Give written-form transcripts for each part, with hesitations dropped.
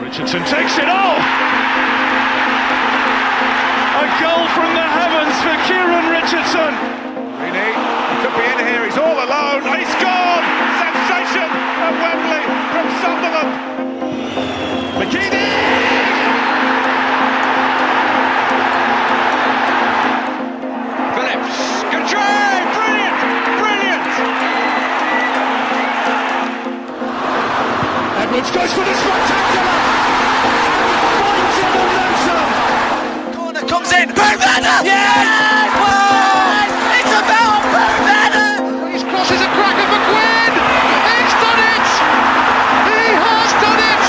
Richardson takes it all! A goal from the heavens for Kieran Richardson! Really, he could be in here, he's all alone, and he's gone! Sensation at Wembley from Sunderland! McGeady! Phillips, good try! Brilliant! Brilliant! Edwards goes for the spectacular! Finds it and then some! Corner comes in, Boom! Yes! Oh, it's about Boom! His cross is a cracker for Quinn! He's done it! He has done it!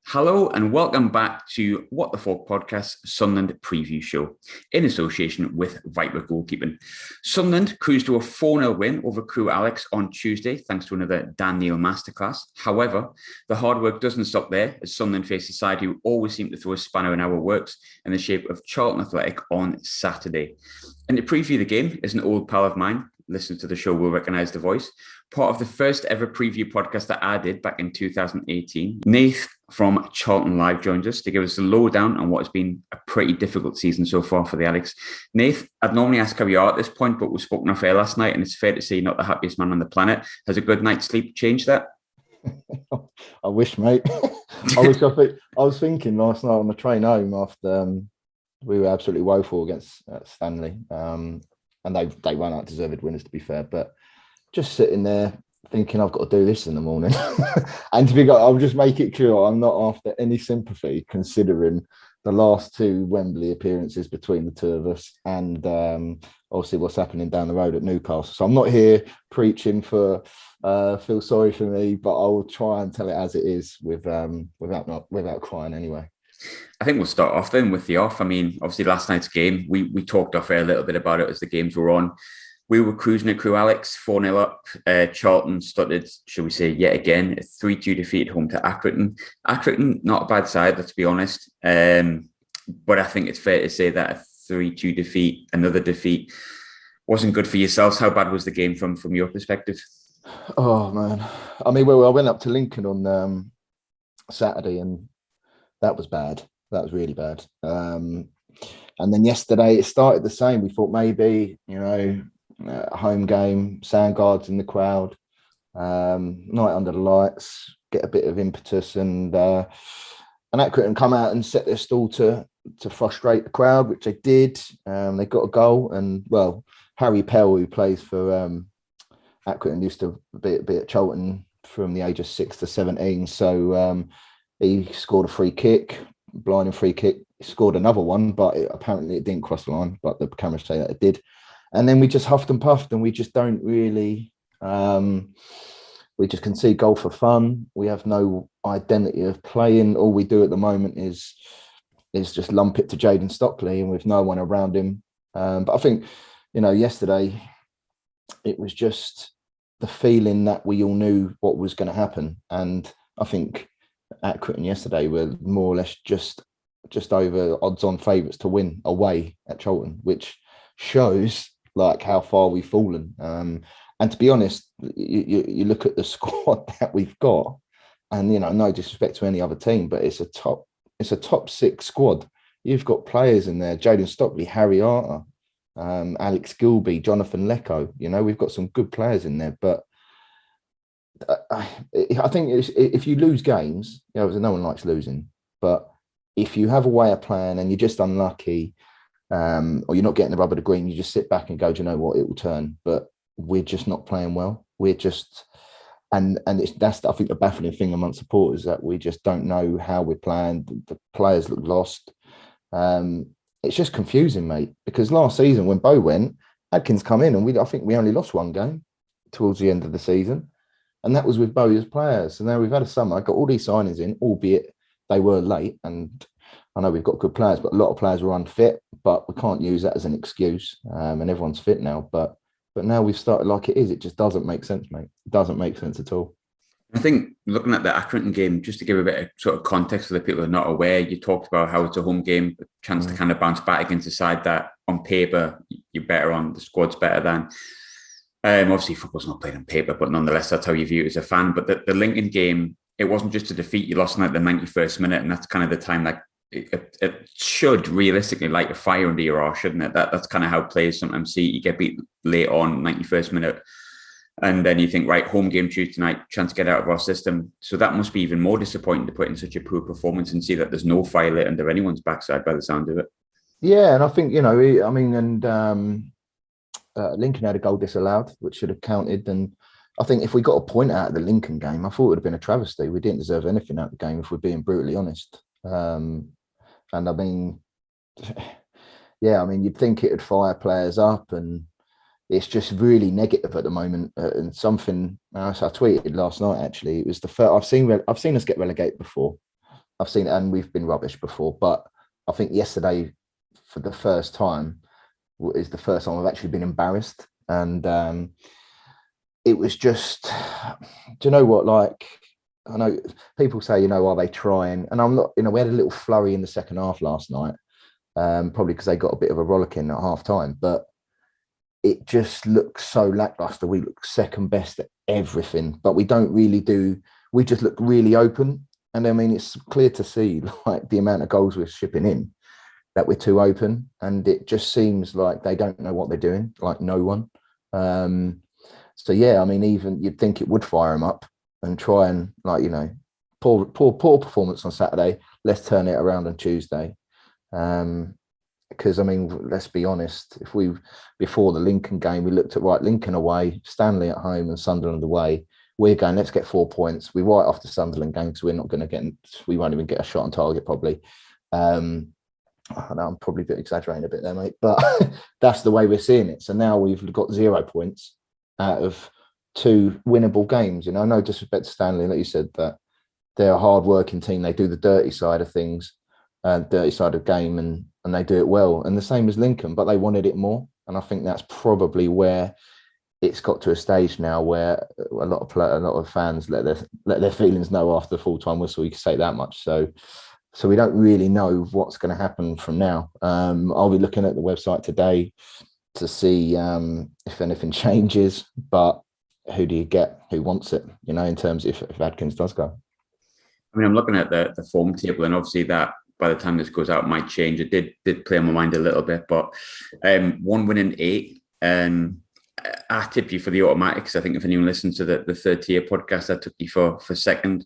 Hello and welcome back to What the Falk podcast, Sunderland preview show in association with Viper Goalkeeping. Sunderland cruised to a 4-0 win over Crewe Addicks on Tuesday thanks to another Dan Neil masterclass. However, the hard work doesn't stop there as Sunderland face a side who always seem to throw a spanner in our works in the shape of Charlton Athletic on Saturday. And to preview the game is an old pal of mine. Listeners to the show will recognise the voice. Part of the first ever preview podcast that I did back in 2018. Nath from CharltonLive joins us to give us the lowdown on what has been a pretty difficult season so far for the Addicks. Nath, I'd normally ask how you are at this point, but we've spoken off air last night and it's fair to say you're not the happiest man on the planet. Has a good night's sleep changed that? I wish, mate. I was thinking last night on the train home after we were absolutely woeful against Stanley. And they won out deserved winners, to be fair. But just sitting there thinking I've got to do this in the morning. And to be honest, I'll just make it clear I'm not after any sympathy, considering the last two Wembley appearances between the two of us and obviously what's happening down the road at Newcastle. So I'm not here preaching for feel sorry for me, but I will try and tell it as it is without crying anyway. I think we'll start off then with the off. I mean, obviously last night's game, we talked off air a little bit about it as the games were on. We were cruising at Crewe Addicks, 4-0 up. Charlton started, shall we say, yet again, a 3-2 defeat at home to Accrington. Accrington, not a bad side, let's be honest. But I think it's fair to say that a 3-2 defeat, another defeat, wasn't good for yourselves. How bad was the game from your perspective? Oh, man. I mean, well, I went up to Lincoln on Saturday and that was bad. That was really bad. And then yesterday it started the same. We thought maybe, home game, sound guards in the crowd, night under the lights, get a bit of impetus and Accrington come out and set their stall to frustrate the crowd, which they did. They got a goal and, well, Harry Pell, who plays for Accrington, used to be at Charlton from the age of 6 to 17. So he scored a free kick, blinding free kick. He scored another one, but apparently it didn't cross the line, but the cameras say that it did. And then we just huffed and puffed and we just don't really, we just concede goal for fun. We have no identity of playing. All we do at the moment is just lump it to Jayden Stockley and with no one around him. But I think, yesterday it was just the feeling that we all knew what was going to happen. And I think Accrington yesterday were more or less just over odds-on favourites to win away at Charlton, which shows like how far we've fallen. And to be honest, you look at the squad that we've got, and no disrespect to any other team, but it's a top 6 squad. You've got players in there: Jayden Stockley, Harry Arter, Alex Gilby, Jonathan Lecco. We've got some good players in there, but I think if you lose games, no one likes losing, but if you have a way of playing and you're just unlucky, or you're not getting the rub of the green, you just sit back and go, do you know what, it will turn. But we're just not playing well. We're just, and that's I think the baffling thing amongst supporters, that we just don't know how we're playing. The players look lost. It's just confusing, mate, because last season when Bo went, Adkins come in and I think we only lost one game towards the end of the season. And that was with Bowier's players. So now we've had a summer, got all these signings in, albeit they were late. And I know we've got good players, but a lot of players were unfit. But we can't use that as an excuse. And everyone's fit now. But now we've started like it is. It just doesn't make sense, mate. It doesn't make sense at all. I think looking at the Accrington game, just to give a bit of sort of context for the people who are not aware, you talked about how it's a home game, a chance to kind of bounce back against a side that on paper you're better on, the squad's better than. Obviously, football's not played on paper, but nonetheless, that's how you view it as a fan. But the Lincoln game, it wasn't just a defeat. You lost in like the 91st minute, and that's kind of the time that it should realistically light a fire under your arse, shouldn't it? That's kind of how players sometimes see it. You get beat late on, 91st minute, and then you think, right, home game Tuesday night, chance to get out of our system. So that must be even more disappointing to put in such a poor performance and see that there's no fire lit under anyone's backside by the sound of it. Yeah, and I think, Lincoln had a goal disallowed, which should have counted. And I think if we got a point out of the Lincoln game, I thought it would have been a travesty. We didn't deserve anything out of the game, if we're being brutally honest. And I mean, you'd think it would fire players up, and it's just really negative at the moment. And something I tweeted last night, actually, it was the first I've seen us get relegated before. And we've been rubbish before. But I think yesterday, for the first time, is the first time I've actually been embarrassed. And it was just, do you know what? Like, I know people say, are they trying? And I'm not, we had a little flurry in the second half last night, probably because they got a bit of a rollicking at half time, but it just looks so lackluster. We look second best at everything, but we don't really we just look really open. And I mean, it's clear to see like the amount of goals we're shipping in, that we're too open, and it just seems like they don't know what they're doing, like no one. So yeah, I mean, even you'd think it would fire them up and try and, like, poor performance on Saturday. Let's turn it around on Tuesday. Because I mean, let's be honest, before the Lincoln game, we looked at Lincoln away, Stanley at home, and Sunderland away. We're going, let's get 4 points. We write off the Sunderland game because we won't even get a shot on target probably. I know I'm probably exaggerating a bit there, mate, but that's the way we're seeing it. So now we've got 0 points out of 2 winnable games. No disrespect to Stanley, like you said, that they're a hard-working team. They do the dirty side of things, dirty side of game, and they do it well. And the same as Lincoln, but they wanted it more. And I think that's probably where it's got to a stage now where a lot of fans let their feelings know after the full-time whistle. You can say that much. So we don't really know what's going to happen from now. I'll be looking at the website today to see if anything changes. But who do you get? Who wants it? In terms of if Adkins does go. I mean, I'm looking at the form table, and obviously that by the time this goes out might change. It did play on my mind a little bit, but 1 win in 8. I tipped you for the automatics. I think if anyone listens to the third tier podcast, I took you for second.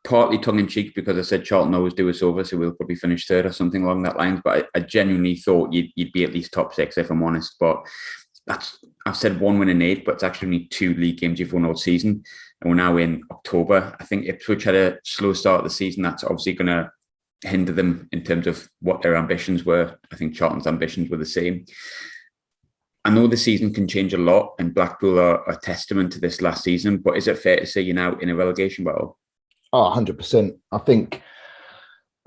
Partly tongue in cheek because I said Charlton always do us over, so we'll probably finish third or something along that lines. But I genuinely thought you'd be at least top 6, if I'm honest. But I've said 1 win in 8, but it's actually only 2 league games you've won all season, and we're now in October. I think Ipswich had a slow start of the season. That's obviously going to hinder them in terms of what their ambitions were. I think Charlton's ambitions were the same. I know the season can change a lot, and Blackpool are a testament to this last season. But is it fair to say you're now in a relegation battle? Oh, 100%. I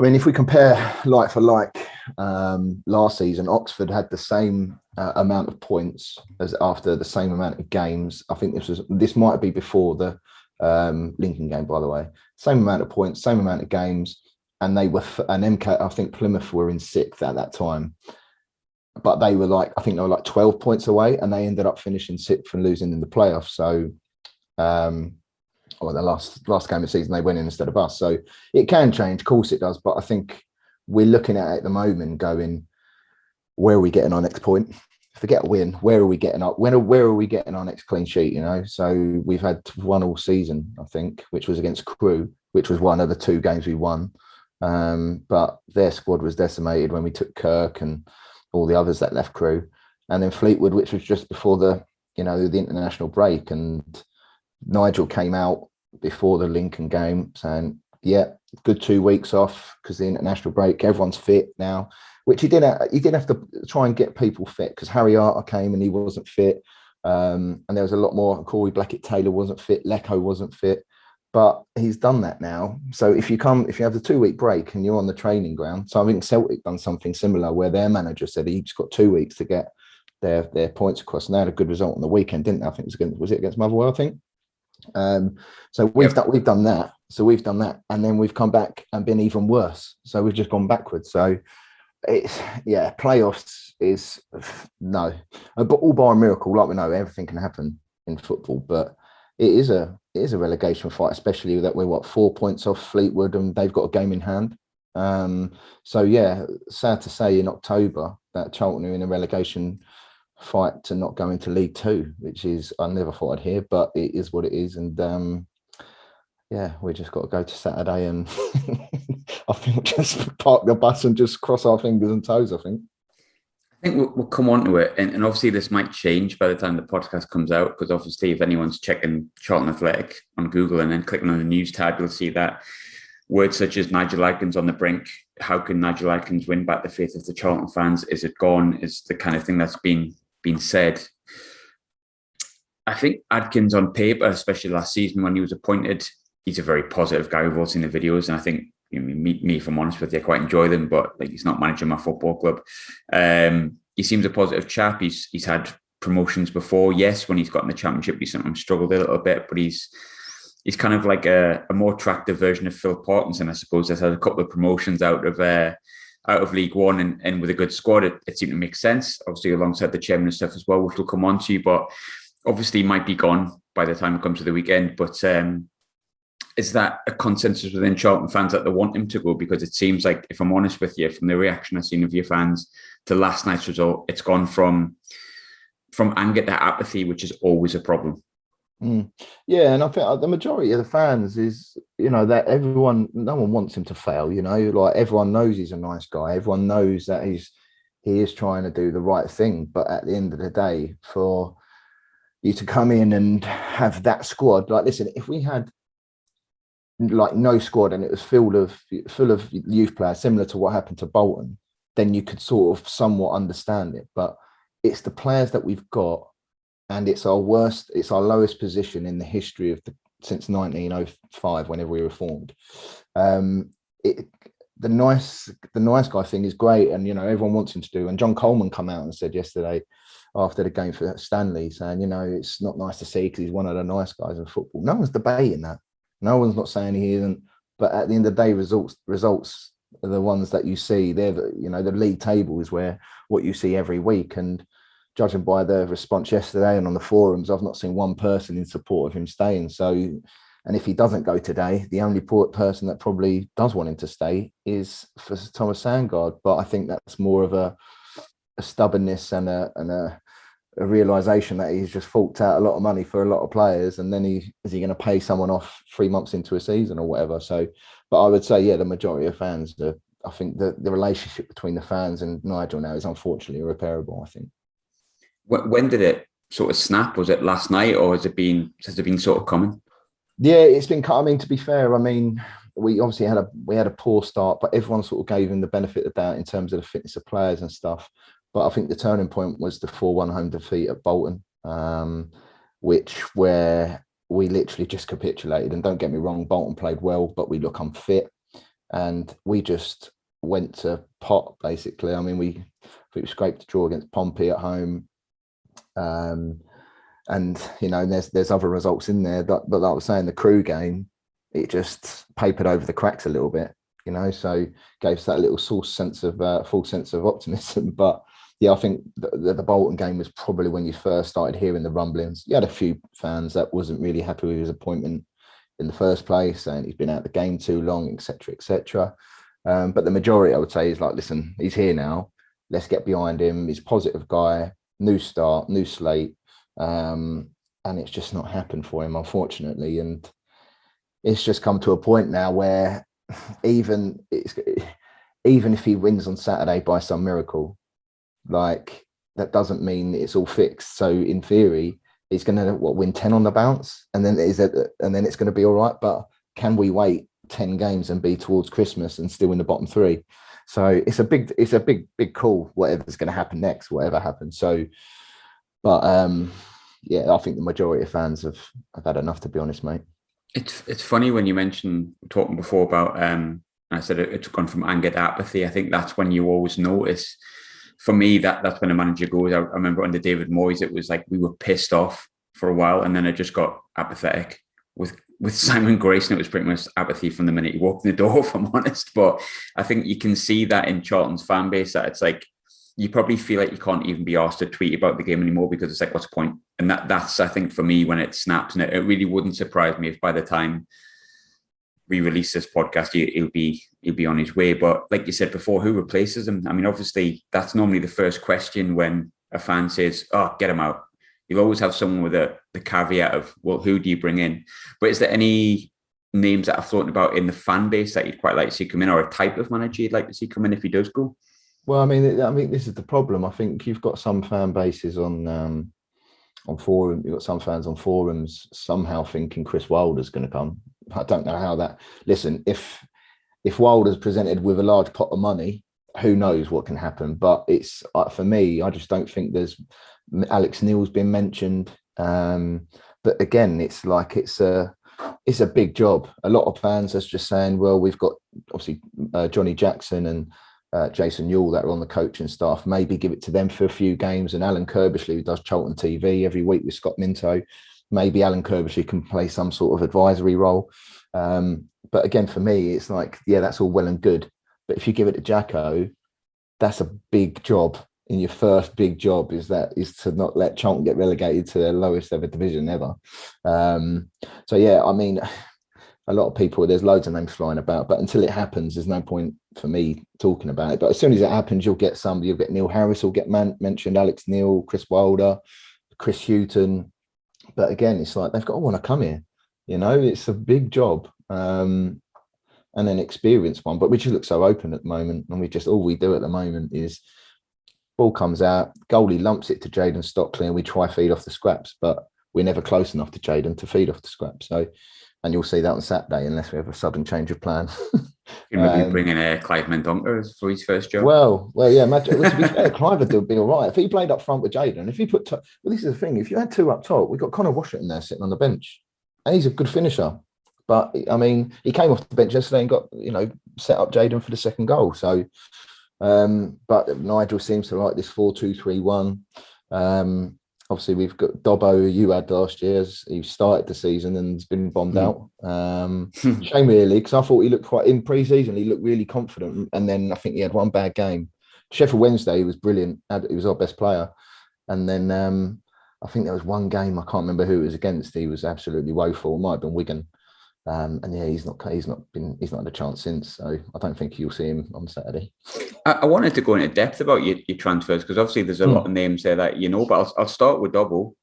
mean, if we compare like for like, last season, Oxford had the same amount of points as after the same amount of games. I think this might be before the Lincoln game, by the way. Same amount of points, same amount of games, and they were MK. I think Plymouth were in 6th at that time, but they were like 12 points away, and they ended up finishing 6th and losing in the playoffs. So. The last game of the season they went in instead of us. So it can change, of course it does. But I think we're looking at it the moment going, where are we getting our next point? Forget a win. Where are we getting up? Where are we getting our next clean sheet? So we've had 1 all season, I think, which was against Crewe, which was one of the 2 games we won. But their squad was decimated when we took Kirk and all the others that left Crewe. And then Fleetwood, which was just before the international break. And Nigel came out before the Lincoln game saying, yeah, good 2 weeks off because the international break, everyone's fit now, which he did have to try and get people fit because Harry Arter came and he wasn't fit. And there was a lot more. Corey Blackett-Taylor wasn't fit. Lecco wasn't fit, but he's done that now. So if you have the 2 week break and you're on the training ground, so I think Celtic done something similar where their manager said he's got 2 weeks to get their points across, and they had a good result on the weekend, didn't they? I think was it against Motherwell, I think. So we've done that. So we've done that, and then we've come back and been even worse. So we've just gone backwards. So it's playoffs is no, but all by a miracle. Like we know, everything can happen in football, but it is a relegation fight, especially that we're 4 points off Fleetwood and they've got a game in hand. So yeah, sad to say in October that Charlton are in a relegation fight to not go into League Two, which is I never thought I'd hear, but it is what it is. And we just got to go to Saturday and I think we'll just park the bus and just cross our fingers and toes. I think we'll come on to it, and obviously this might change by the time the podcast comes out, because obviously if anyone's checking Chatlton Athletic on Google and then clicking on the news tab, you'll see that words such as Nigel Adkins on the brink. How can Nigel Adkins win back the faith of the Charlton fans? Is it gone? Is the kind of thing that's been said. I think Adkins on paper, especially last season when he was appointed, he's a very positive guy. We've all seen the videos, and I think me, if I'm honest with you, I quite enjoy them. But like, he's not managing my football club. He seems a positive chap. He's had promotions before. Yes, when he's got in the Championship, he sometimes struggled a little bit, but he's kind of like a more attractive version of Phil Parkinson, I suppose. Has had a couple of promotions out of League One and with a good squad. It seemed to make sense. Obviously, alongside the chairman and stuff as well, which we'll come on to. But obviously, he might be gone by the time it comes to the weekend. But is that a consensus within Charlton fans that they want him to go? Because it seems like, if I'm honest with you, from the reaction I've seen of your fans to last night's result, it's gone from anger to apathy, which is always a problem. Yeah, and I think the majority of the fans is, that no one wants him to fail. Like, everyone knows he's a nice guy. Everyone knows that he is trying to do the right thing. But at the end of the day, for you to come in and have that squad, like, listen, if we had like no squad and it was full of youth players, similar to what happened to Bolton, then you could sort of somewhat understand it. But it's the players that we've got, and it's our lowest position in the history since 1905, whenever we were formed. The nice guy thing is great, and everyone wants him to do. And John Coleman come out and said yesterday after the game for Stanley, saying, it's not nice to see because he's one of the nice guys in football. No one's debating that. No one's not saying he isn't. But at the end of the day, results are the ones that you see. They're the league table is where what you see every week. And judging by the response yesterday and on the forums, I've not seen one person in support of him staying. So, and if he doesn't go today, the only person that probably does want him to stay is for Thomas Sandgaard. But I think that's more of a stubbornness and a realization that he's just forked out a lot of money for a lot of players, and then is he going to pay someone off 3 months into a season or whatever? So, but I would say, the majority of fans, I think the relationship between the fans and Nigel now is unfortunately irreparable, I think. When did it sort of snap? Was it last night, or has it been sort of coming? Yeah, it's been. I mean, to be fair, we obviously had a poor start, but everyone sort of gave him the benefit of the doubt in terms of the fitness of players and stuff. But I think the turning point was the 4-1 home defeat at Bolton, where we literally just capitulated. And don't get me wrong, Bolton played well, but we look unfit, and we just went to pot basically. I mean, we scraped a draw against Pompey at home. And there's other results in there, but like I was saying, the Crew game, it just papered over the cracks a little bit, so gave us that little false sense of optimism. But yeah, I think the Bolton game was probably when you first started hearing the rumblings. You had a few fans that wasn't really happy with his appointment in the first place, saying he's been out of the game too long, etc., etc. But the majority, I would say, is like, listen, he's here now. Let's get behind him. He's a positive guy. New start, new slate, and it's just not happened for him, unfortunately. And it's just come to a point now where even if he wins on Saturday by some miracle, like, that doesn't mean it's all fixed. So in theory, he's going to win 10 on the bounce, and then it's going to be all right. But can we wait 10 games and be towards Christmas and still in the bottom three? So it's a big call, whatever's going to happen next, whatever happens. So, but I think the majority of fans have had enough, to be honest, mate. It's funny when you mentioned talking before about, I said it's gone from anger to apathy. I think that's when you always notice. For me, that's when a manager goes. I remember under David Moyes, it was like we were pissed off for a while, and then it just got apathetic. with Simon Grayson, it was pretty much apathy from the minute he walked in the door, if I'm honest. But I think you can see that in Charlton's fan base, that it's like, you probably feel like you can't even be asked to tweet about the game anymore, because it's like, what's the point? And that's, I think, for me, when it snaps, and it really wouldn't surprise me if by the time we release this podcast, he'll be on his way. But like you said before, who replaces him? I mean, obviously, that's normally the first question when a fan says, "Oh, get him out." You'll always have someone with the caveat of, "Well, who do you bring in?" But is there any names that are floating about in the fan base that you'd quite like to see come in, or a type of manager you'd like to see come in if he does go? Well, I mean, this is the problem. I think you've got some fan bases on forum. You've got some fans on forums somehow thinking Chris Wilder's going to come. I don't know how that. Listen, if Wilder's presented with a large pot of money, who knows what can happen? But it's for me, I just don't think there's. Alex Neil's been mentioned, but again, it's like it's a big job. A lot of fans are just saying, well, we've got obviously Johnny Jackson and Jason Newell that are on the coaching staff. Maybe give it to them for a few games. And Alan Kirbishley, who does Charlton TV every week with Scott Minto, maybe Alan Kirbishley can play some sort of advisory role. But again, for me, it's like, yeah, that's all well and good. But if you give it to Jacko, that's a big job. And your first big job is to not let Charlton get relegated to their lowest ever division ever. So yeah, I mean, a lot of people, there's loads of names flying about, but until it happens, there's no point for me talking about it. But as soon as it happens, you'll get Neil Harris will get mentioned, Alex Neil, Chris Wilder, Chris Hughton. But again, it's like, they've got to want to come here. You know, it's a big job. And an experienced one, but we just look so open at the moment. And all we do at the moment is ball comes out, goalie lumps it to Jayden Stockley, and we try feed off the scraps, but we're never close enough to Jayden to feed off the scraps. So, and you'll see that on Saturday, unless we have a sudden change of plan. You maybe bring in Clive Mendonca for his first job. Well, yeah. Imagine, to be fair, Clive would be all right if he played up front with Jayden. If he put, well, this is the thing: if you had two up top, we've got Connor Washington there sitting on the bench, and he's a good finisher. But I mean, he came off the bench yesterday and got, set up Jayden for the second goal. So, but Nigel seems to like this 4-2-3-1. Obviously, we've got Dobbo, who you had last year. He started the season and has been bombed out. Shame really, because I thought he looked quite in pre-season. He looked really confident, and then I think he had one bad game. Sheffield Wednesday, he was brilliant. He was our best player, and then I think there was one game, I can't remember who it was against. He was absolutely woeful. It might have been Wigan. And yeah, he's not had a chance since. So I don't think you'll see him on Saturday. I wanted to go into depth about your transfers, because obviously there's a lot of names there that but I'll start with Dobbo.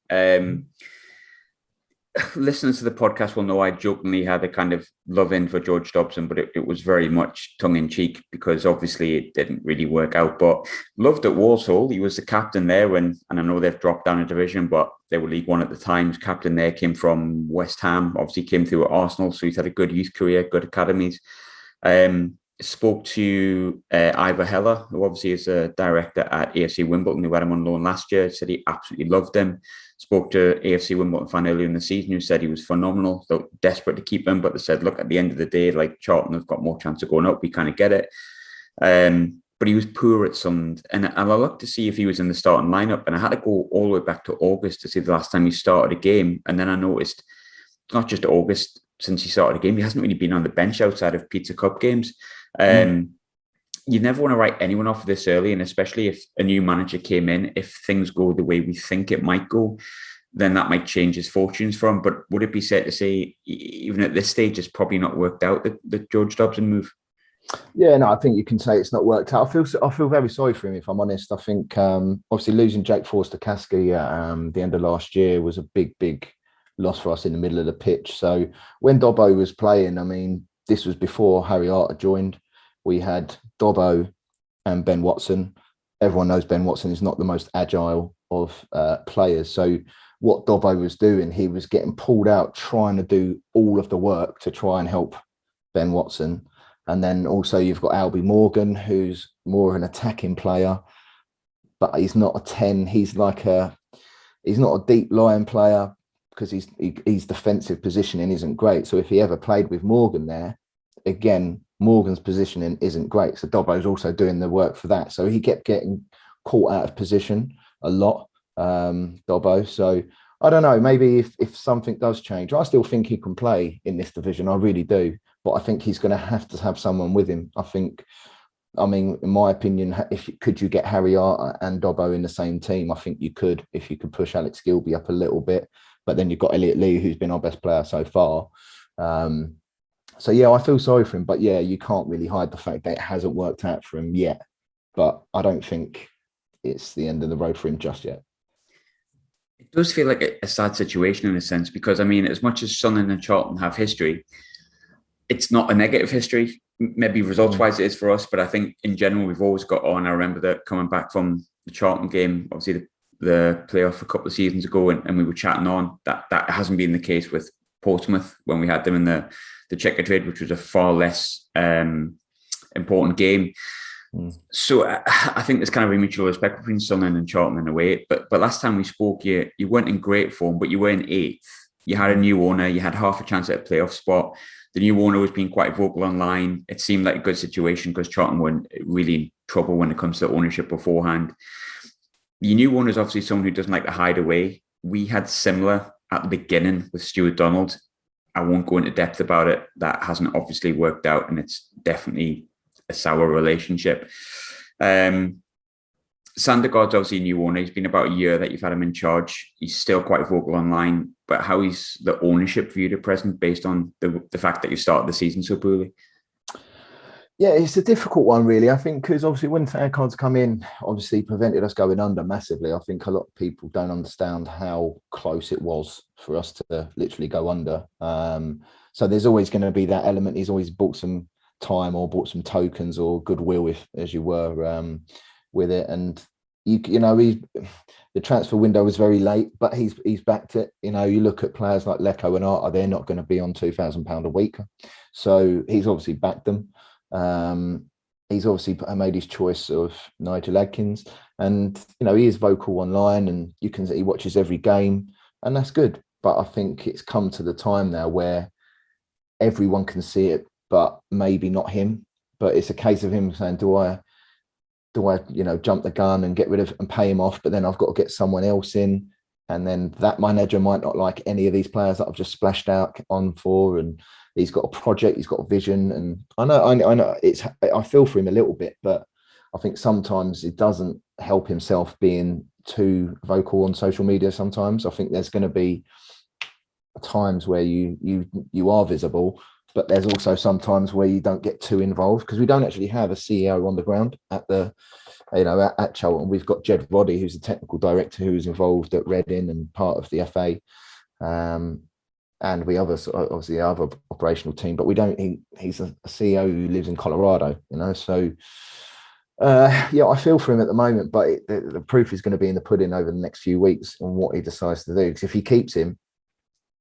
Listeners to the podcast will know I jokingly had a kind of love-in for George Dobson, but it was very much tongue-in-cheek, because obviously it didn't really work out. But loved at Walsall. He was the captain there and I know they've dropped down a division, but they were League One at the time. His captain there came from West Ham, obviously came through at Arsenal, so he's had a good youth career, good academies. Spoke to Ivor Heller, who obviously is a director at AFC Wimbledon, who had him on loan last year, said he absolutely loved him. Spoke to AFC Wimbledon fan earlier in the season, who said he was phenomenal. They're desperate to keep him, but they said, look, at the end of the day, like, Charlton have got more chance of going up. We kind of get it. But he was poor at Sunderland. And I looked to see if he was in the starting lineup, and I had to go all the way back to August to see the last time he started a game. And then I noticed it's not just August since he started a game. He hasn't really been on the bench outside of Pizza Cup games. You never want to write anyone off this early, and especially if a new manager came in, if things go the way we think it might go, then that might change his fortunes for him. But would it be safe to say, even at this stage, it's probably not worked out, the George Dobson move? Yeah, no, I think you can say it's not worked out. I feel very sorry for him, if I'm honest. I think obviously losing Jake Forster-Caskey at the end of last year was a big loss for us in the middle of the pitch. So when Dobbo was playing, I mean, this was before Harry Arter joined. We had Dobbo and Ben Watson. Everyone knows Ben Watson is not the most agile of players. So what Dobbo was doing, he was getting pulled out, trying to do all of the work to try and help Ben Watson. And then also you've got Albie Morgan, who's more of an attacking player, but he's not a 10. He's not a deep line player, because his defensive positioning isn't great. So if he ever played with Morgan there, again, Morgan's positioning isn't great. So Dobbo's also doing the work for that. So he kept getting caught out of position a lot, Dobbo. So I don't know. Maybe if something does change, I still think he can play in this division. I really do. But I think he's going to have someone with him. I mean, in my opinion, could you get Harry Arter and Dobbo in the same team? I think you could, if you could push Alex Gilbey up a little bit. But then you've got Elliot Lee, who's been our best player so far. So yeah, I feel sorry for him. But yeah, you can't really hide the fact that it hasn't worked out for him yet. But I don't think it's the end of the road for him just yet. It does feel like a sad situation in a sense, because I mean, as much as Sunderland and Charlton have history, it's not a negative history. Maybe results-wise it is for us, but I think in general we've always got on. I remember that coming back from the Charlton game, obviously the playoff a couple of seasons ago, and we were chatting on that hasn't been the case with Portsmouth when we had them in the checker trade, which was a far less important game. So I think there's kind of a mutual respect between Sunderland and Charlton in a way. But last time we spoke, you weren't in great form, but you were in 8th. You had a new owner. You had half a chance at a playoff spot. The new owner was being quite vocal online. It seemed like a good situation because Charlton weren't really in trouble when it comes to ownership beforehand. Your new owner is obviously someone who doesn't like to hide away. We had similar at the beginning with Stuart Donald. I won't go into depth about it. That hasn't obviously worked out, and it's definitely a sour relationship. Sandergaard's obviously a new owner. He's been about a year that you've had him in charge. He's still quite vocal online, but how is the ownership viewed at present based on the fact that you started the season so poorly? Yeah, it's a difficult one, really. I think because obviously when Sandergaard's come in, obviously prevented us going under massively. I think a lot of people don't understand how close it was for us to literally go under. So there's always going to be that element. He's always bought some time or bought some tokens or goodwill, as you were, with it. And you know, the transfer window was very late, but he's backed it. You know, you look at players like Lecco and Arter, they're not going to be on £2,000 a week, so he's obviously backed them. He's obviously made his choice of Nigel Adkins, and you know, he is vocal online, and you can see he watches every game, and that's good. But I think it's come to the time now where everyone can see it, but maybe not him. But it's a case of him saying, do I, you know, jump the gun and get rid of and pay him off, but then I've got to get someone else in, and then that manager might not like any of these players that I've just splashed out on for, and he's got a project, he's got a vision, and I know I feel for him a little bit, but I think sometimes it doesn't help himself being too vocal on social media. Sometimes I think there's going to be times where you are visible, but there's also sometimes where you don't get too involved, because we don't actually have a CEO on the ground at at Charlton. We've got Jed Roddy, who's the technical director, who's involved at Reading and part of the FA, and we have obviously other operational team, but we don't. He's a CEO who lives in Colorado, you know. So yeah, I feel for him at the moment, but the proof is going to be in the pudding over the next few weeks on what he decides to do. Because if he keeps him,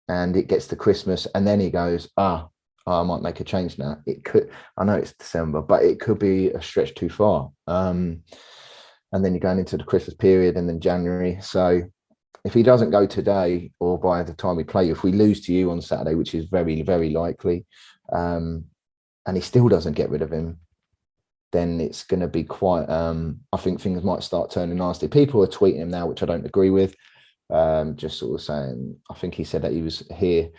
and it gets to Christmas, and then he goes, I might make a change now. It could. I know it's December, but it could be a stretch too far. And then you're going into the Christmas period, and then January. So if he doesn't go today, or by the time we play, if we lose to you on Saturday, which is very, very likely, and he still doesn't get rid of him, then it's going to be quite. I think things might start turning nasty. People are tweeting him now, which I don't agree with. Just sort of saying, I think he said that he was here.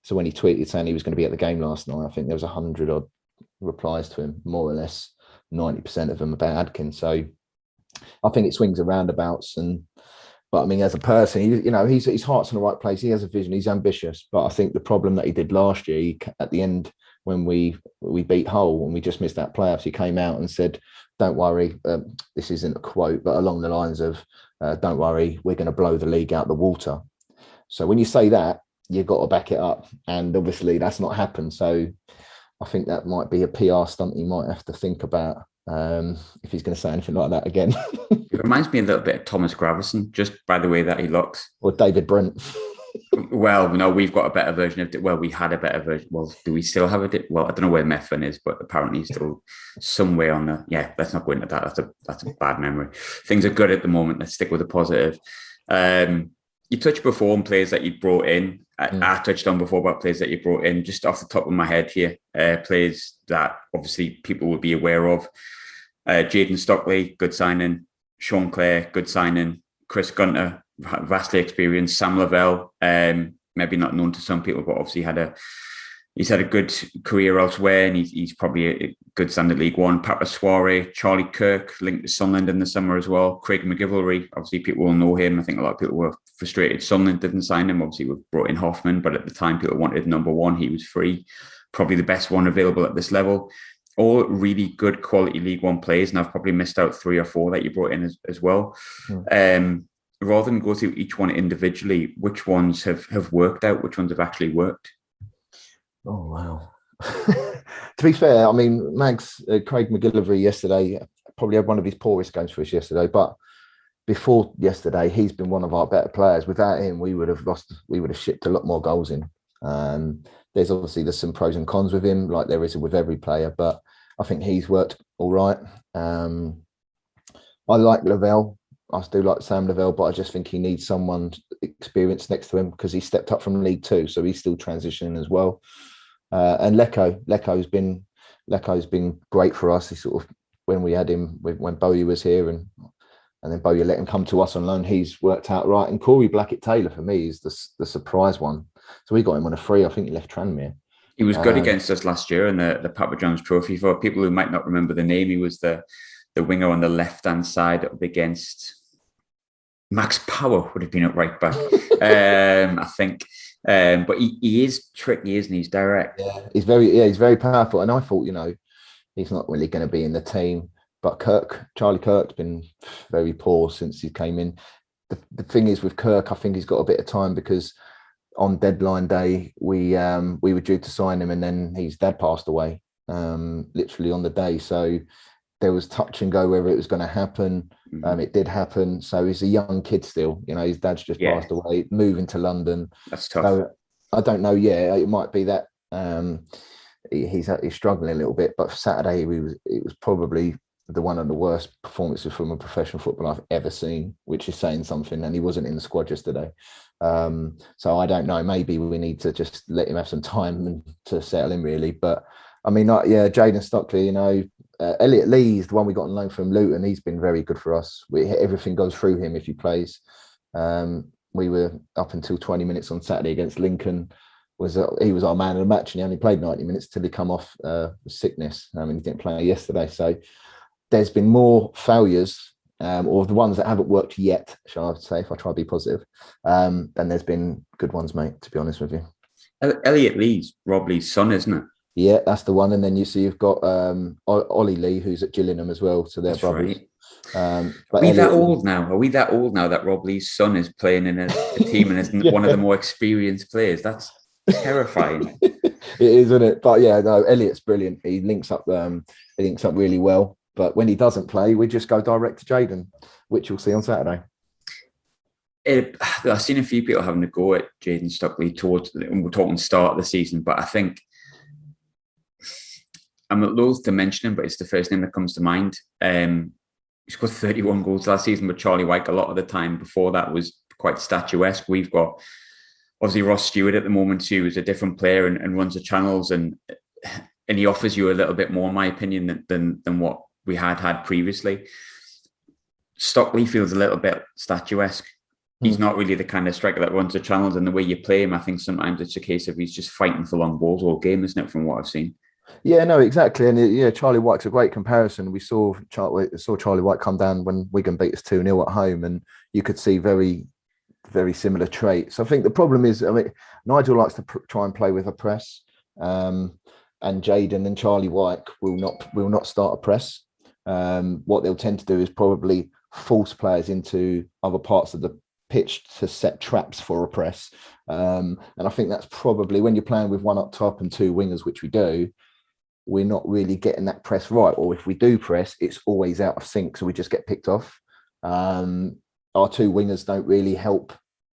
So when he tweeted saying he was going to be at the game last night, I think there was 100 odd replies to him, more or less 90% of them about Adkins. So I think it swings and roundabouts. But I mean, as a person, his heart's in the right place. He has a vision. He's ambitious. But I think the problem that he did last year, at the end when we beat Hull and we just missed that playoffs, he came out and said, "Don't worry." This isn't a quote, but along the lines of, "Don't worry, we're going to blow the league out the water." So when you say that, you've got to back it up, and obviously that's not happened. So I think that might be a PR stunt he might have to think about if he's going to say anything like that again. It reminds me a little bit of Thomas Gravison, just by the way that he looks. Or David Brent. Well, no, we've got a better version of it. Well, we had a better version. Well, do we still have it? Well, I don't know where Methven is, but apparently he's still somewhere on the... Yeah, let's not go into that. That's a bad memory. Things are good at the moment. Let's stick with the positive. You touched before on players that you brought in. I touched on before about players that you brought in. Just off the top of my head here, players that obviously people would be aware of. Jayden Stockley, good signing. Sean Clare, good signing. Chris Gunter, vastly experienced. Sam Lavelle, maybe not known to some people, but obviously he's had a good career elsewhere, and he's probably a good standard League One. Papa Soiree, Charlie Kirk, linked to Sunderland in the summer as well. Craig McGillivray, obviously people will know him. I think a lot of people were frustrated Sunderland didn't sign him. Obviously we've brought in Hoffman, but at the time people wanted number one. He was free, probably the best one available at this level. All really good quality League One players, and I've probably missed out 3 or 4 that you brought in as well. Rather than go through each one individually, which ones have worked out? Which ones have actually worked? Oh, wow. To be fair, I mean, Craig McGillivray yesterday probably had one of his poorest games for us yesterday, but before yesterday, he's been one of our better players. Without him, we would have shipped a lot more goals in. There's some pros and cons with him, like there is with every player, but I think he's worked all right. I like Lavelle. I do like Sam Lavelle, but I just think he needs someone experienced next to him because he stepped up from League Two, so he's still transitioning as well. And Lecco's been great for us. He sort of, when we had him, when Bowie was here, and then Bowie let him come to us on loan, he's worked out right. And Corey Blackett-Taylor for me is the surprise one. So we got him on a free. I think he left Tranmere. He was good against us last year in the Papa John's Trophy. For people who might not remember the name, he was the winger on the left-hand side up against Max Power would have been at right back, I think. But he is tricky, isn't he? He's direct. Yeah, he's very powerful. And I thought, he's not really going to be in the team. But Charlie Kirk's been very poor since he came in. The thing is with Kirk, I think he's got a bit of time because on deadline day, we were due to sign him, and then his dad passed away, literally on the day. So there was touch and go whether it was going to happen. It did happen. So he's a young kid still. His dad's just passed away, moving to London. That's tough. So I don't know. Yeah, it might be that he's struggling a little bit. But for Saturday, it was probably one of the worst performances from a professional footballer I've ever seen, which is saying something. And he wasn't in the squad yesterday. So I don't know. Maybe we need to just let him have some time and to settle in, really. But I mean, Jaden Stockley, Elliot Lee is the one we got on loan from Luton. He's been very good for us. Everything goes through him if he plays. We were up until 20 minutes on Saturday against Lincoln. He was our man of the match, and he only played 90 minutes till he come off sickness. He didn't play yesterday. So there's been more failures, or the ones that haven't worked yet, shall I say, if I try to be positive, then there's been good ones, mate, to be honest with you. Elliot Lee's Rob Lee's son, isn't it? Yeah, that's the one. And then you've got Ollie Lee, who's at Gillingham as well. So they're that's brothers. Right. Are we that old now? Are we that old now that Rob Lee's son is playing in a team and is one of the more experienced players? That's terrifying. It is, isn't it? But yeah, no, Elliot's brilliant. He links up really well. But when he doesn't play, we just go direct to Jaden, which you'll see on Saturday. I've seen a few people having a go at Jaden Stockley and we're talking start of the season, but I think I'm loath to mention him, but it's the first name that comes to mind. He scored 31 goals last season with Charlie White. A lot of the time before that was quite statuesque. We've got obviously Ross Stewart at the moment, who is a different player and runs the channels, and he offers you a little bit more, in my opinion, than what we had previously. Stockley feels a little bit statuesque. He's not really the kind of striker that runs the channels, and the way you play him, I think sometimes it's a case of he's just fighting for long balls all game, isn't it, from what I've seen? Yeah, no, exactly. And Charlie White's a great comparison. We saw Charlie White come down when Wigan beat us 2-0 at home, and you could see very, very similar traits. I think the problem is, Nigel likes to try and play with a press, and Jaden and Charlie White will not start a press. What they'll tend to do is probably force players into other parts of the pitch to set traps for a press. And I think that's probably when you're playing with one up top and two wingers, which we do, we're not really getting that press right. Or if we do press, it's always out of sync, so we just get picked off. Our two wingers don't really help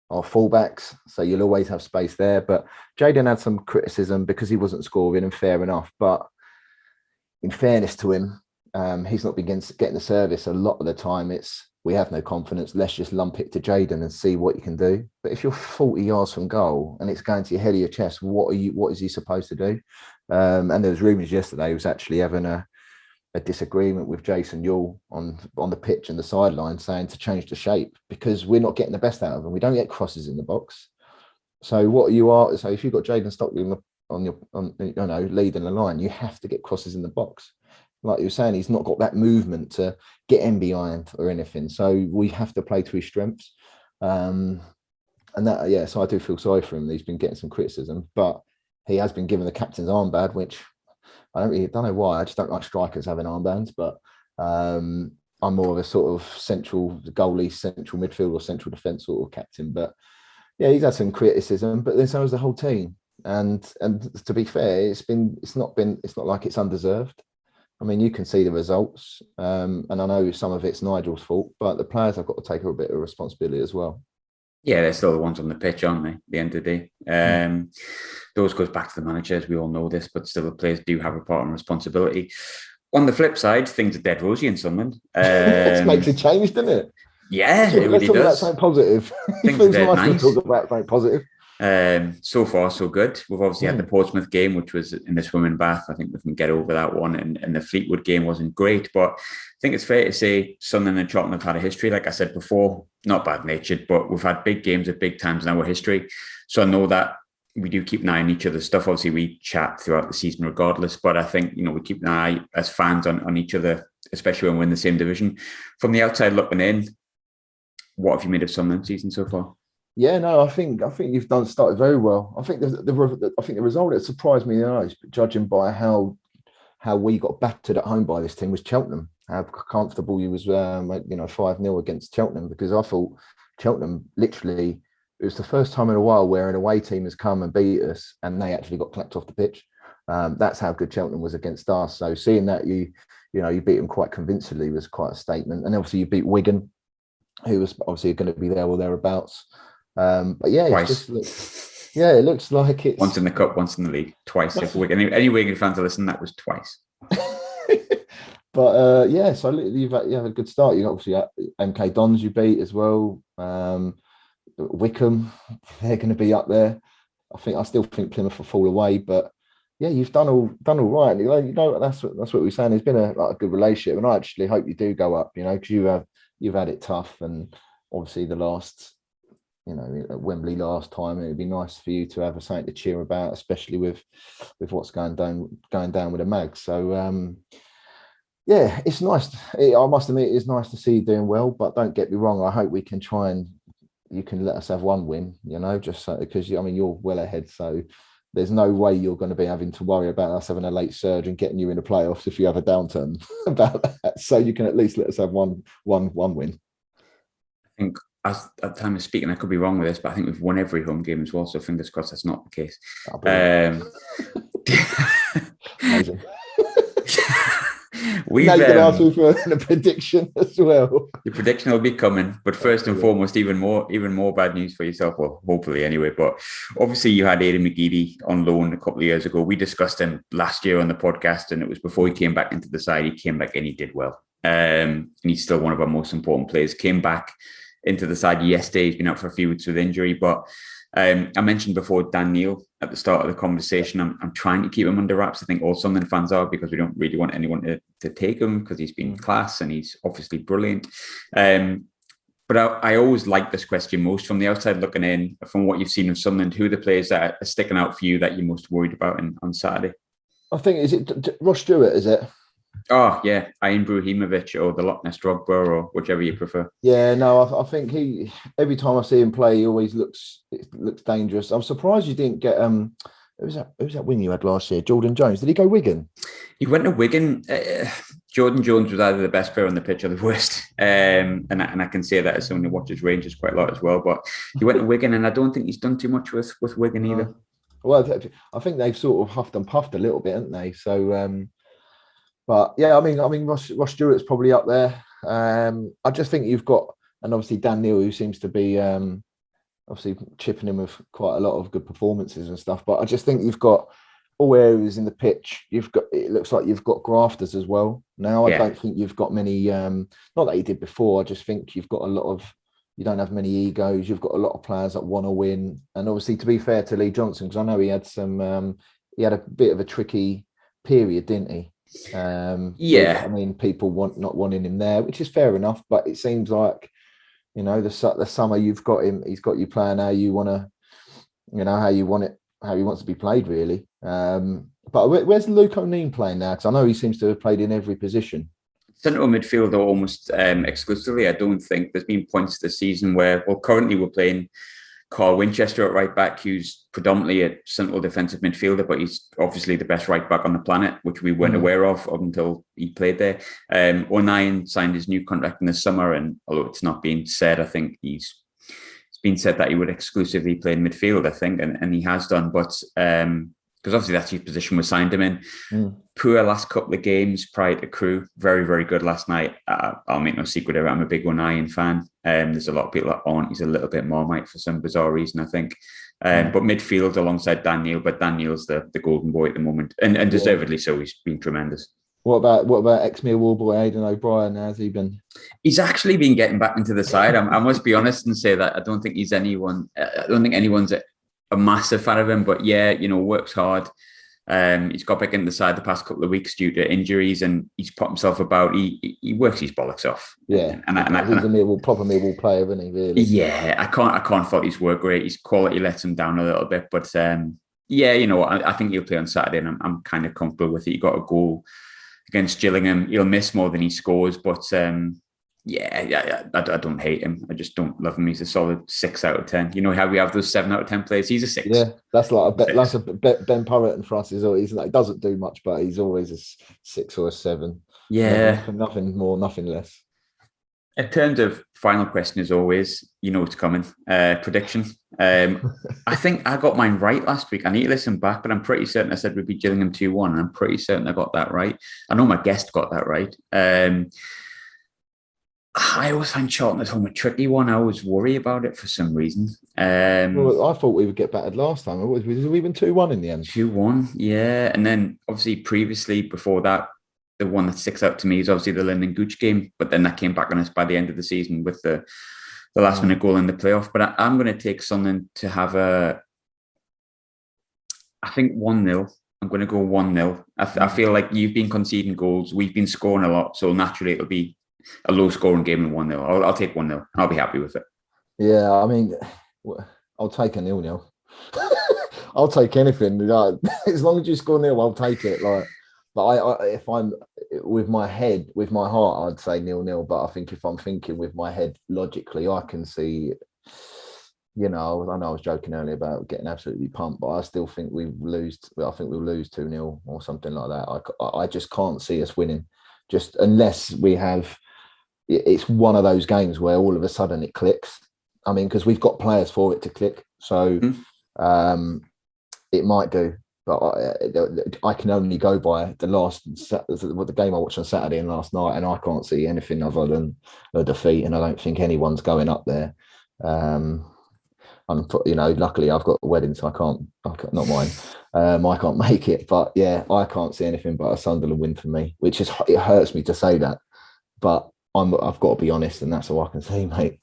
our fullbacks, so you'll always have space there. But Jaden had some criticism because he wasn't scoring, and fair enough. But in fairness to him, he's not been getting the service a lot of the time. We have no confidence. Let's just lump it to Jaden and see what you can do. But if you're 40 yards from goal and it's going to your head of your chest, what is he supposed to do? And there was rumours yesterday he was actually having a a disagreement with Jason Yule on the pitch and the sideline, saying to change the shape because we're not getting the best out of them. We don't get crosses in the box. So so if you've got Jayden Stockley on leading the line, you have to get crosses in the box. Like you were saying, he's not got that movement to get in behind or anything. So we have to play to his strengths. So I do feel sorry for him. He's been getting some criticism, but he has been given the captain's armband, which I don't know why. I just don't like strikers having armbands, but I'm more of a sort of central goalie, central midfield or central defence sort of captain. But yeah, he's had some criticism, but then so has the whole team. And to be fair, it's not like it's undeserved. I mean, you can see the results, and I know some of it's Nigel's fault, but the players have got to take a bit of responsibility as well. Yeah, they're still the ones on the pitch, aren't they? At the end of the day, those goes back to the managers. We all know this, but still, the players do have a part and responsibility. On the flip side, things are dead rosy in Sunderland. It makes a change, doesn't it? Yeah, it really does. Let's talk about something positive. Things are dead nice. To talk about something positive. So far, so good. We've obviously had the Portsmouth game, which was in the swimming bath. I think we can get over that one. And the Fleetwood game wasn't great, but I think it's fair to say Sunderland and Charlton have had a history. Like I said before, not bad-natured, but we've had big games at big times in our history. So I know that we do keep an eye on each other's stuff. Obviously, we chat throughout the season regardless, but I think, we keep an eye as fans on each other, especially when we're in the same division. From the outside looking in, what have you made of Sunderland season so far? Yeah, no, I think you've started very well. I think the result that surprised me the most, judging by how we got battered at home by this team, was Cheltenham. How comfortable you was, 5-0 against Cheltenham, because I thought Cheltenham literally, it was the first time in a while where an away team has come and beat us, and they actually got clapped off the pitch. That's how good Cheltenham was against us. So seeing that you beat them quite convincingly was quite a statement. And obviously you beat Wigan, who was obviously going to be there or thereabouts. But yeah, twice. It looks like it's once in the cup, once in the league, twice. If Wigan, any Wigan fans are listening, that was twice. But so you've had a good start. You obviously MK Dons you beat as well. Wickham, they're going to be up there. I still think Plymouth will fall away, but yeah, you've done all right. That's what we're saying. There's been a good relationship, and I actually hope you do go up. Because you've had it tough, and obviously the last. At Wembley last time, it'd be nice for you to have something to cheer about, especially with what's going down with the Mags. So it's nice. I must admit, it's nice to see you doing well. But don't get me wrong. I hope we can try and you can let us have one win. Just so, because you're well ahead. So there's no way you're going to be having to worry about us having a late surge and getting you in the playoffs if you have a downturn about that. So you can at least let us have one win. I think. At the time of speaking, I could be wrong with this, but I think we've won every home game as well. So fingers crossed that's not the case. Amazing. We've asked me for a prediction as well. Your prediction will be coming, but first and foremost, even more bad news for yourself. Well, hopefully anyway. But obviously, you had Aidan McGeady on loan a couple of years ago. We discussed him last year on the podcast, and it was before he came back into the side. He came back and he did well, and he's still one of our most important players. Came back into the side yesterday. He's been out for a few weeks with injury, but I mentioned before Dan Neil at the start of the conversation. I'm trying to keep him under wraps. I think all Sunderland fans are, because we don't really want anyone to take him, because he's been class and he's obviously brilliant. But I always like this question most from the outside looking in, from what you've seen of Sunderland. Who are the players that are sticking out for you that you're most worried about on Saturday? I think, is it Ross Stewart, is it? Oh, yeah. Ian Brahimovic or the Loch Ness Drogba, or whichever you prefer. Yeah, no, I think every time I see him play, he always looks dangerous. I'm surprised you didn't get who was that win you had last year? Jordan Jones. Did he go Wigan? He went to Wigan. Jordan Jones was either the best player on the pitch or the worst. And I can say that as someone who watches Rangers quite a lot as well. But he went to Wigan, and I don't think he's done too much with Wigan either. Well, I think they've sort of huffed and puffed a little bit, haven't they? So, but yeah, I mean, Ross Stewart's probably up there. I just think you've got, and obviously Dan Neil, who seems to be obviously chipping in with quite a lot of good performances and stuff. But I just think you've got all areas in the pitch. It looks like you've got grafters as well. Now, I don't think you've got many, not that you did before. I just think you've got you don't have many egos. You've got a lot of players that want to win. And obviously, to be fair to Lee Johnson, because I know he had a bit of a tricky period, didn't he? Yeah, I mean, people not wanting him there, which is fair enough. But it seems like, you know, the summer you've got him, he's got you playing how you want to, you know, how you want it, how he wants to be played, really. But where's Luke O'Neill playing now? Because I know he seems to have played in every position. Central midfielder almost exclusively. I don't think there's been points this season where, well, currently we're playing Carl Winchester at right back, who's predominantly a central defensive midfielder, but he's obviously the best right back on the planet, which we weren't aware of up until he played there. O'Neill signed his new contract in the summer, and although it's not being said, I think it's been said that he would exclusively play in midfield, I think, and he has done, but because obviously that's his position we signed him in. Poor last couple of games prior to Crewe. Very, very good last night. I'll make no secret of it. I'm a big O'Neill fan. There's a lot of people that aren't. He's a little bit Marmite for some bizarre reason, I think. But midfield alongside Dan Neil, but Dan Neil's the golden boy at the moment, and deservedly so. He's been tremendous. What about ex-Millwall boy Aidan O'Brien? How's he been? He's actually been getting back into the side. I must be honest and say that I don't think anyone's a massive fan of him, but yeah, you know, works hard. He's got back into the side the past couple of weeks due to injuries, and he's put himself about. He works his bollocks off. Yeah, and he's a proper Millwall player, isn't he? Really? Yeah, I can't fault his work rate. His quality lets him down a little bit, but yeah, you know, I think he'll play on Saturday, and I'm kind of comfortable with it. He got a goal against Gillingham. He'll miss more than he scores, but yeah, I don't hate him. I just don't love him. He's a solid 6 out of 10. You know how we have those 7 out of 10 players? He's a 6. Yeah, that's like Ben Purritt for us. He's like, doesn't do much, but he's always a 6 or a 7. Yeah, nothing more, nothing less. In terms of final question, as always, you know what's coming. Prediction. I think I got mine right last week. I need to listen back, but I'm pretty certain I said we'd beat Gillingham 2-1, and I'm pretty certain I got that right. I know my guest got that right. I always find Charlton at home a tricky one. I always worry about it for some reason. Well, I thought we would get battered last time. Was we even 2-1 in the end? 2-1, yeah. And then obviously previously, before that, the one that sticks out to me is obviously the Linden Gooch game. But then that came back on us by the end of the season with the last minute goal in the playoff. But I'm going to take Sunderland to have I think 1-0. I'm going to go 1-0. I feel like you've been conceding goals. We've been scoring a lot. So naturally it'll be a low-scoring game and 1-0. I'll take 1-0. I'll be happy with it. Yeah, I mean, I'll take a 0-0. I'll take anything. Like, as long as you score 0, I'll take it. Like, but if I'm with my head, with my heart, I'd say 0-0. But I think if I'm thinking with my head logically, I can see. You know, I know I was joking earlier about getting absolutely pumped, but I still think we lose. I think we'll lose 2-0 or something like that. I just can't see us winning, just unless we have. It's one of those games where all of a sudden it clicks. I mean, because we've got players for it to click, so it might do. But I can only go by the game I watched on Saturday and last night, and I can't see anything other than a defeat. And I don't think anyone's going up there. You know, luckily I've got a wedding, so I can't not mine. I can't make it, but yeah, I can't see anything but a Sunderland win for me, which is, it hurts me to say that, but I've got to be honest, and that's all I can say, mate.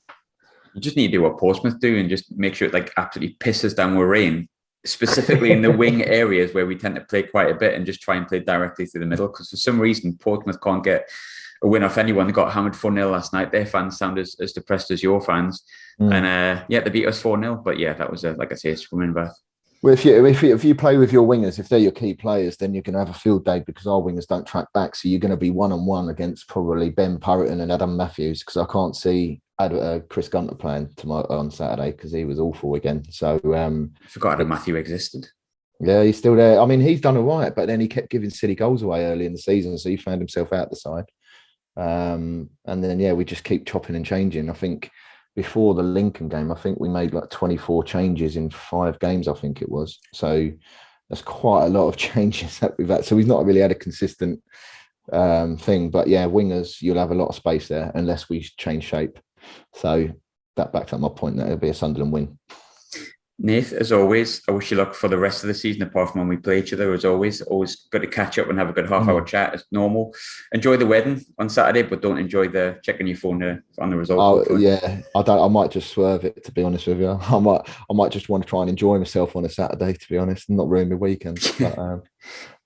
You just need to do what Portsmouth do and just make sure it like absolutely pisses down with rain, specifically in the wing areas where we tend to play quite a bit, and just try and play directly through the middle, because for some reason Portsmouth can't get a win off anyone. They got hammered 4-0 last night. Their fans sound as depressed as your fans. And yeah, they beat us 4-0. But yeah, that was like I say, a swimming bath. Well, if you play with your wingers, if they're your key players, then you're going to have a field day, because our wingers don't track back. So you're going to be 1-on-1 against probably Ben Purriton and Adam Matthews, because I can't see Chris Gunter playing on Saturday, because he was awful again. So I forgot Adam Matthew existed. Yeah, he's still there. I mean, he's done all right, but then he kept giving silly goals away early in the season, so he found himself out the side. And then yeah, we just keep chopping and changing. I think before the Lincoln game, I think we made like 24 changes in 5 games, I think it was. So that's quite a lot of changes that we've had. So we've not really had a consistent thing. But yeah, wingers, you'll have a lot of space there unless we change shape. So that backs up my point that it'll be a Sunderland win. Nath, as always, I wish you luck for the rest of the season, apart from when we play each other. As always good to catch up and have a good half-hour chat as normal. Enjoy the wedding on Saturday, but don't enjoy the checking your phone on the results. Oh, yeah, I might just swerve it, to be honest with you. I might just want to try and enjoy myself on a Saturday, to be honest, and not ruin my weekend. But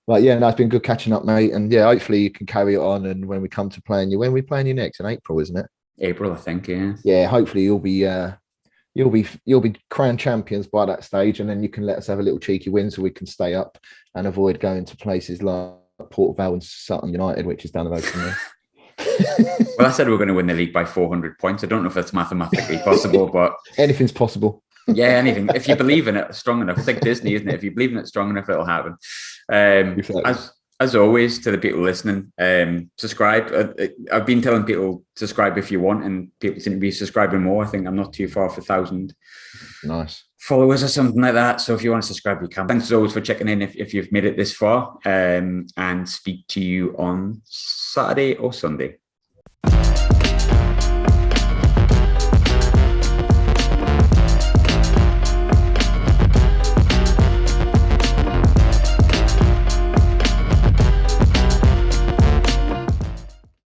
But yeah, no, it's been good catching up, mate. And yeah, hopefully you can carry it on. And when we come to playing you, when we playing you next in April, isn't it? April, I think. Yeah. Yeah, hopefully you'll be crowned champions by that stage, and then you can let us have a little cheeky win so we can stay up and avoid going to places like Port Vale and Sutton United, which is down the road from me. Well, I said we were going to win the league by 400 points. I don't know if that's mathematically possible, but anything's possible. Yeah, anything. If you believe in it strong enough, it's like Disney, isn't it? If you believe in it strong enough, it'll happen. Exactly. As always, to the people listening, subscribe. I've been telling people subscribe if you want, and people seem to be subscribing more. I think I'm not too far off 1,000 nice followers or something like that. So if you want to subscribe, you can. Thanks as always for checking in if you've made it this far, and speak to you on Saturday or Sunday.